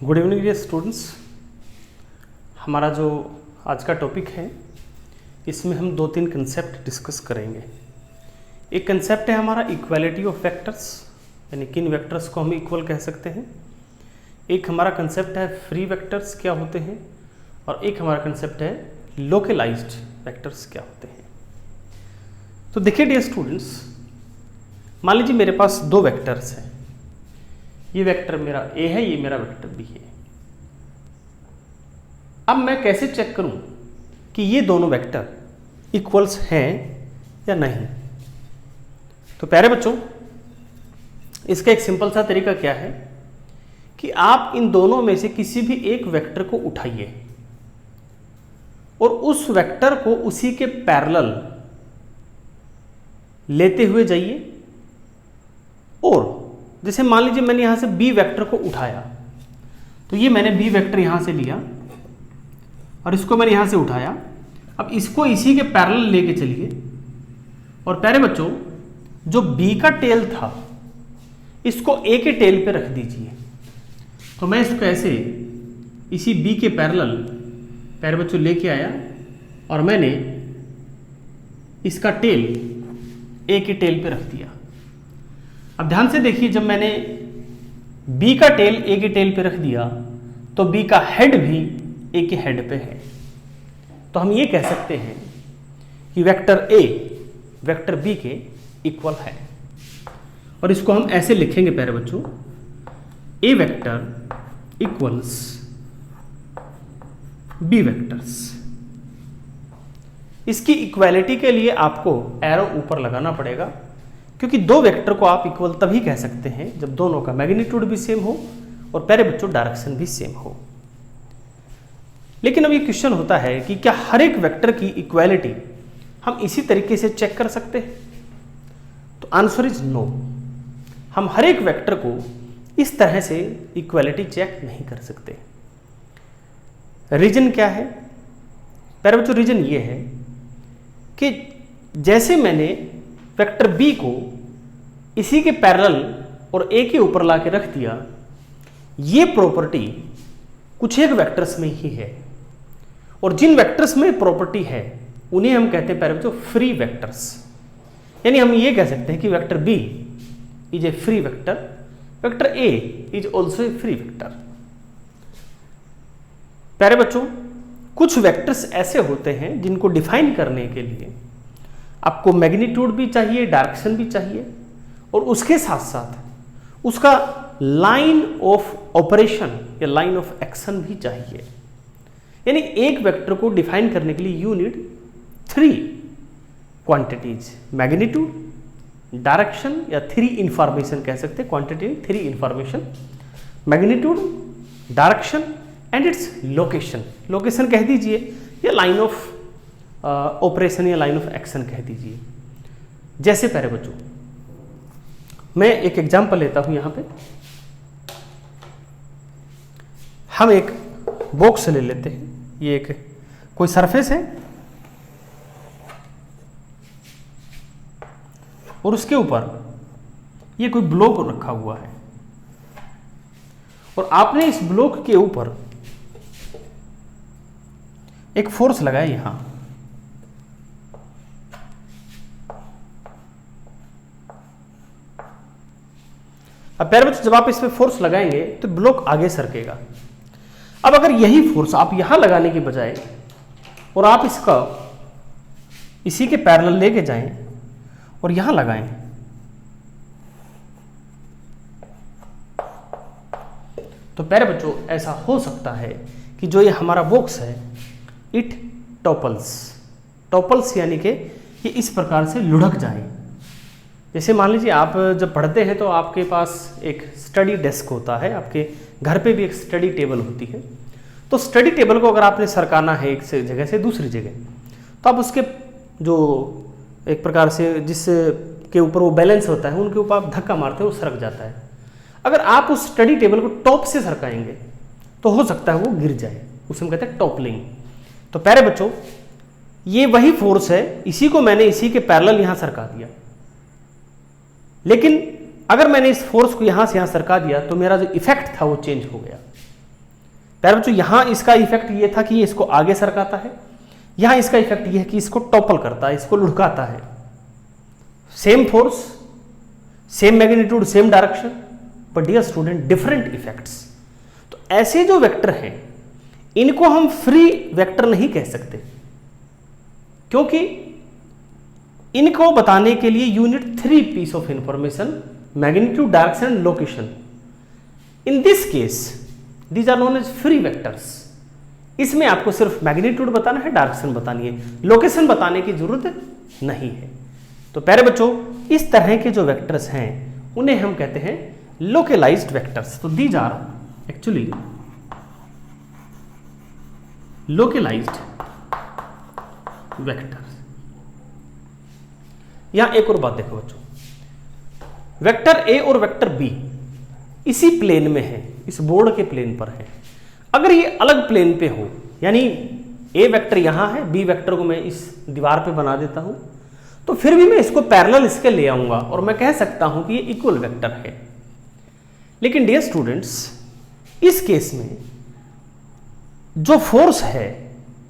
Good evening dear students. हमारा जो आज का टॉपिक है इसमें हम दो तीन कंसेप्ट डिस्कस करेंगे। एक कंसेप्ट है हमारा इक्वालिटी ऑफ वेक्टर्स, यानी किन वेक्टर्स को हम इक्वल कह सकते हैं। एक हमारा कंसेप्ट है फ्री वेक्टर्स क्या होते हैं, और एक हमारा कंसेप्ट है लोकलाइज्ड वेक्टर्स क्या होते हैं। तो देखिए डियर स्टूडेंट्स, मान लीजिए मेरे पास दो वेक्टर्स हैं। ये वेक्टर मेरा ए है, ये मेरा वेक्टर बी है। अब मैं कैसे चेक करूं कि ये दोनों वेक्टर इक्वल्स हैं या नहीं। तो प्यारे बच्चों, इसका एक सिंपल सा तरीका क्या है कि आप इन दोनों में से किसी भी एक वेक्टर को उठाइए और उस वेक्टर को उसी के पैरेलल लेते हुए जाइए। और जैसे मान लीजिए मैंने यहां से बी वेक्टर को उठाया, तो ये मैंने बी वेक्टर यहां से लिया और इसको मैंने यहां से उठाया। अब इसको इसी के पैरेलल लेके चलिए, और प्यारे बच्चों जो बी का टेल था इसको ए के टेल पे रख दीजिए। तो मैं इसको ऐसे इसी बी के पैरेलल प्यारे बच्चों लेके आया और मैंने इसका टेल ए के टेल पे रख दिया। अब ध्यान से देखिए, जब मैंने बी का टेल ए के टेल पे रख दिया तो बी का हेड भी ए के हेड पे है। तो हम ये कह सकते हैं कि वेक्टर ए वेक्टर बी के इक्वल है। और इसको हम ऐसे लिखेंगे प्यारे बच्चों, ए वेक्टर इक्वल्स बी वेक्टर्स। इसकी इक्वालिटी के लिए आपको एरो ऊपर लगाना पड़ेगा, क्योंकि दो वेक्टर को आप इक्वल तभी कह सकते हैं जब दोनों का मैग्नीट्यूड भी सेम हो और प्यारे बच्चों डायरेक्शन भी सेम हो। लेकिन अब ये क्वेश्चन होता है कि क्या हर एक वेक्टर की इक्वालिटी हम इसी तरीके से चेक कर सकते हैं? तो आंसर इज नो। हम हर एक वेक्टर को इस तरह से इक्वालिटी चेक नहीं कर सकते। रीजन क्या है प्यारे बच्चों? रीजन ये है कि जैसे मैंने वेक्टर बी को इसी के पैरेलल और ए के ऊपर लाके रख दिया, ये प्रॉपर्टी कुछ एक वेक्टर्स में ही है, और जिन वेक्टर्स में प्रॉपर्टी है उन्हें हम कहते हैं प्यारे बच्चों फ्री वेक्टर्स। यानी हम ये कह सकते हैं कि vector B is a free vector, vector A is also a free vector. प्यारे बच्चों, कुछ वेक्टर्स ऐसे होते हैं जिनको डिफाइन करने के लिए आपको मैग्नीट्यूड भी चाहिए, डायरेक्शन भी चाहिए, और उसके साथ साथ उसका लाइन ऑफ ऑपरेशन या लाइन ऑफ एक्शन भी चाहिए। यानी एक वेक्टर को डिफाइन करने के लिए you need three quantities, magnitude, direction, या थ्री इंफॉर्मेशन कह सकते हैं। Quantity three information, magnitude, direction and its location. Location कह दीजिए या लाइन ऑफ ऑपरेशन या लाइन ऑफ एक्शन कह दीजिए। जैसे प्यारे बच्चों, मैं एक एग्जांपल लेता हूं। यहां पे हम एक बॉक्स ले लेते हैं। ये एक कोई सरफेस है और उसके ऊपर ये कोई ब्लॉक रखा हुआ है, और आपने इस ब्लॉक के ऊपर एक फोर्स लगाया यहां। अब प्यारे बच्चों, जब आप इस पे फोर्स लगाएंगे तो ब्लॉक आगे सरकेगा। अब अगर यही फोर्स आप यहां लगाने की बजाय और आप इसका इसी के पैरेलल लेके जाएं और यहां लगाएं, तो प्यारे बच्चों ऐसा हो सकता है कि जो ये हमारा बॉक्स है इट टॉपल्स यानी कि ये इस प्रकार से लुढ़क जाए। जैसे मान लीजिए आप जब पढ़ते हैं तो आपके पास एक स्टडी डेस्क होता है, आपके घर पे भी एक स्टडी टेबल होती है। तो स्टडी टेबल को अगर आपने सरकाना है एक से जगह से दूसरी जगह, तो आप उसके जो एक प्रकार से जिस के ऊपर वो बैलेंस होता है उनके ऊपर आप धक्का मारते हो, वो सरक जाता है। अगर आप उस स्टडी टेबल को टॉप से सरकाएंगे तो हो सकता है वो गिर जाए, उसे हम कहते हैं टॉपलिंग। तो प्यारे बच्चों, ये वही फोर्स है, इसी को मैंने इसी के पैरेलल यहां सरका दिया। लेकिन अगर मैंने इस फोर्स को यहां से यहां सरका दिया तो मेरा जो इफेक्ट था वो चेंज हो गया। प्यारे बच्चों यहाँ इसका इफेक्ट ये था कि ये इसको आगे सरकाता है, यहाँ इसका इफेक्ट ये है कि इसको टॉपल करता है, इसको लुढ़काता है। Same force, same magnitude, same direction, but dear student different effects. तो ऐसे जो वेक्टर हैं इनको हम फ्री वेक्टर नहीं कह सकते, क्योंकि इनको बताने के लिए you need 3 piece of information, magnitude, direction and location. In this case these are known as free vectors. इसमें आपको सिर्फ मैग्नीट्यूड बताना है, डायरेक्शन बतानी है, लोकेशन बताने की जरूरत नहीं है। तो प्यारे बच्चों इस तरह के जो वेक्टर्स हैं उन्हें हम कहते हैं लोकलाइज्ड वेक्टर्स। तो these are actually localised vectors. यहां एक और बात देखो बच्चों, वेक्टर ए और वेक्टर बी इसी प्लेन में है, इस बोर्ड के प्लेन पर है। अगर ये अलग प्लेन पे हो, यानी ए वेक्टर यहां है, बी वेक्टर को मैं इस दीवार पे बना देता हूं, तो फिर भी मैं इसको पैरेलल इसके ले आऊंगा और मैं कह सकता हूं कि ये इक्वल वेक्टर है। लेकिन डियर स्टूडेंट्स इस केस में जो फोर्स है,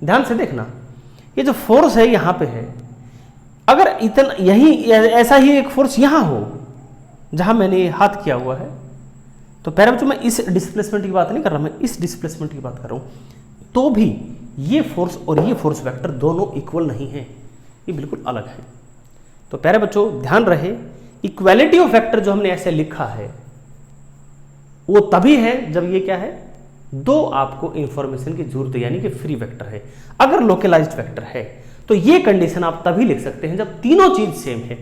ध्यान से देखना, ये जो फोर्स है यहां पे है, अगर इतना यही ऐसा ही एक फोर्स यहां हो जहां मैंने हाथ किया हुआ है, तो प्यारे बच्चों मैं इस डिस्प्लेसमेंट की बात नहीं कर रहा, मैं इस डिस्प्लेसमेंट की बात कर रहा हूं, तो भी ये फोर्स और ये फोर्स वेक्टर दोनों इक्वल नहीं है, ये बिल्कुल अलग है। तो प्यारे बच्चों ध्यान रहे, इक्वालिटी ऑफ वेक्टर जो हमने ऐसे लिखा है वो तभी है जब ये क्या है, दो आपको इंफॉर्मेशन की जरूरत है, यानी कि फ्री वेक्टर है। अगर लोकलाइज्ड वेक्टर है तो ये कंडीशन आप तभी लिख सकते हैं जब तीनों चीज सेम है,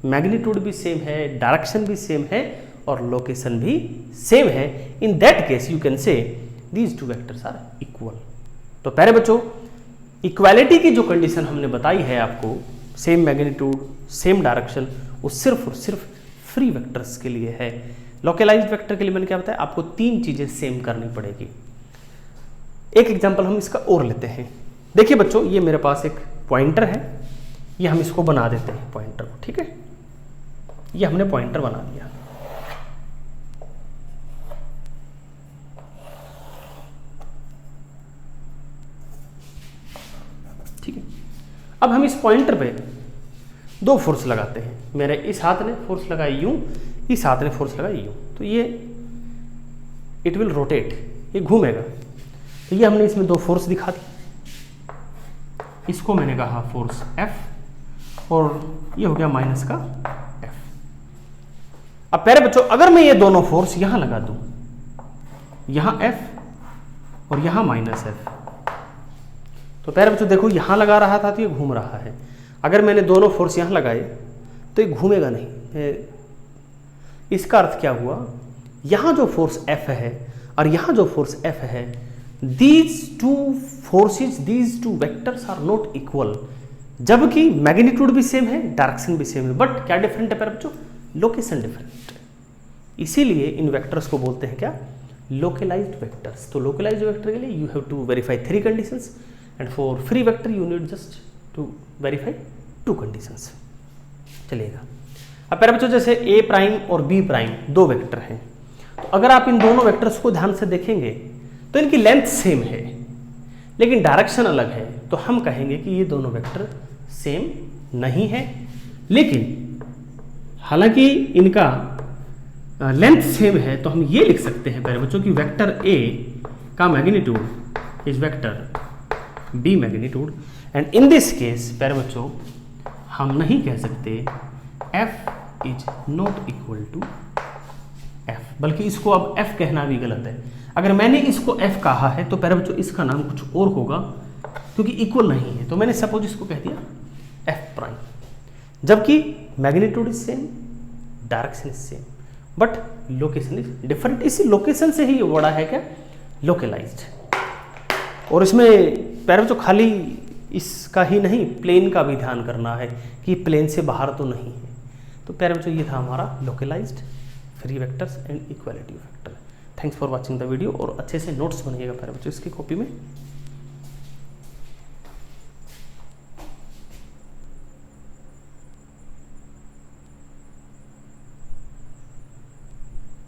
मैग्नीट्यूड भी सेम है, डायरेक्शन भी सेम है और लोकेशन भी सेम है। In that case you can say these two vectors are equal. तो प्यारे बच्चों इक्वालिटी की जो कंडीशन हमने बताई है आपको, सेम मैग्नीट्यूड, सेम डायरेक्शन, वो सिर्फ और सिर्फ फ्री वेक्टर्स के लिए है। लोकलाइज्ड वेक्टर के लिए मैंने क्या बताया, आपको 3 चीजें सेम करनी पड़ेगी। एक एग्जांपल हम इसका और लेते हैं। देखिए बच्चों ये मेरे पास एक पॉइंटर है, ये हम इसको बना देते हैं पॉइंटर को, ठीक है, ये हमने पॉइंटर बना दिया। ठीक है, अब हम इस पॉइंटर पे 2 फोर्स लगाते हैं। मेरे इस हाथ ने फोर्स लगाई यूं, इस हाथ ने फोर्स लगाई यूं, तो ये इट विल रोटेट, ये घूमेगा। तो ये हमने इसमें 2 फोर्स दिखा दी, इसको मैंने कहा फोर्स F और ये हो गया माइनस का F। अब प्यारे बच्चों अगर मैं ये दोनों फोर्स यहां लगा दूं, यहां F और यहां माइनस F, तो प्यारे बच्चों देखो यहां लगा रहा था तो ये घूम रहा है। अगर मैंने दोनों फोर्स यहां लगाए तो ये घूमेगा नहीं। इसका अर्थ क्या हुआ, यहां जो फोर्स F है और यहां जो फोर्स F है, these two forces, these two vectors are not equal। जबकि मैग्नीट्यूड भी सेम है, डायरेक्शन भी सेम है, बट क्या डिफरेंट है प्यारे बच्चों, लोकेशन डिफरेंट है। इसीलिए इन वेक्टर्स को बोलते हैं क्या, लोकलाइज्ड वेक्टर्स। तो लोकलाइज्ड वेक्टर के लिए you have to verify 3 conditions and for free vector you need just to verify 2 conditions. चलिएगा अब प्यारे बच्चों जैसे ए प्राइम और बी प्राइम 2 वेक्टर हैं, तो अगर आप इन दोनों वेक्टर्स को ध्यान से देखेंगे तो इनकी लेंथ सेम है लेकिन डायरेक्शन अलग है, तो हम कहेंगे कि ये दोनों वेक्टर सेम नहीं है। लेकिन हालांकि इनका लेंथ सेम है तो हम ये लिख सकते हैं प्यारे बच्चों कि वेक्टर ए का magnitude is vector B magnitude, and in this case प्यारे बच्चों हम नहीं कह सकते F is not equal to F, बल्कि इसको अब F कहना भी गलत है। अगर मैंने इसको F कहा है तो प्यारे बच्चों इसका नाम कुछ और होगा, क्योंकि इक्वल नहीं है। तो मैंने सपोज इसको कह दिया F प्राइम, जबकि magnitude is same, direction is same, but location is different. इस लोकेशन से ही ये वर्ड है क्या, लोकलाइज्ड। और इसमें प्यारे बच्चों खाली इसका ही नहीं, प्लेन का भी ध्यान करना है कि प्लेन से बाहर तो नहीं है। तो प्यारे बच्चों ये था हमारा localised, free vectors and equality vector. Thanks for watching the video, और अच्छे से नोट्स बनाइएगा प्यारे बच्चों इसकी कॉपी में।